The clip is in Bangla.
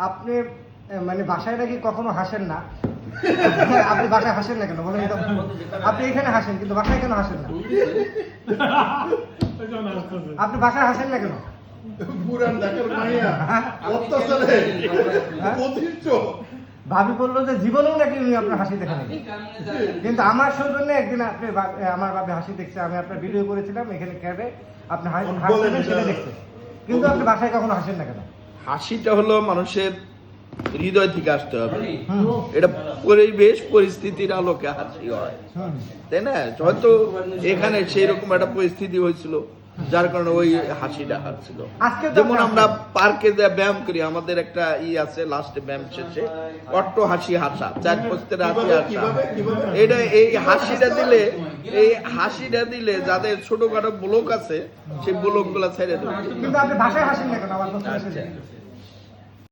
আপনি মানে বাসায় নাকি কখনো হাসেন না। আপনি বাসায় হাসেন না কেন বলেন তো? আপনি এখানে হাসেন কিন্তু বাসায় কেন হাসেন না? আপনি বাসায় হাসেন না কেন? পুরান ঢাকার মাইয়া অত্যাচারে অতিষ্ঠ। ভাবি বললো যে জীবনেও নাকি উনি আপনার হাসি দেখেন নাই। কিন্তু আমার সৌজন্যে একদিন আপনি আমার ভাবে হাসি দেখছে, আমি আপনার ভিডিও করেছিলাম এখানে ক্যাবে, আপনি হাসছেন সেটা দেখছে, কিন্তু আপনি বাসায় কখনো হাসেন না কেন? হাসিটা হলো মানুষের হৃদয় থেকে আসতে হবে। এটা পরিবেশ পরিস্থিতির আলোকে হাসি হয়, তাই না? হয়তো এখানে সেই রকম একটা পরিস্থিতি হয়েছিল যার কারণে ওই হাসিটা আসছিল। যেমন আমরা পার্কে ব্যায়াম করি, আমাদের একটা আছে লাস্টে ব্যায়াম শেষে অট্ট হাসি হাসা, 4 পোস্টের হাসি হাসা। এটা এই হাসিটা দিলে যাদের ছোটখাটো ব্লক আছে সেই ব্লক গুলা ছেড়ে দেবে। কিন্তু আপনি বাসায় হাসেন না কেন? আমার প্রশ্ন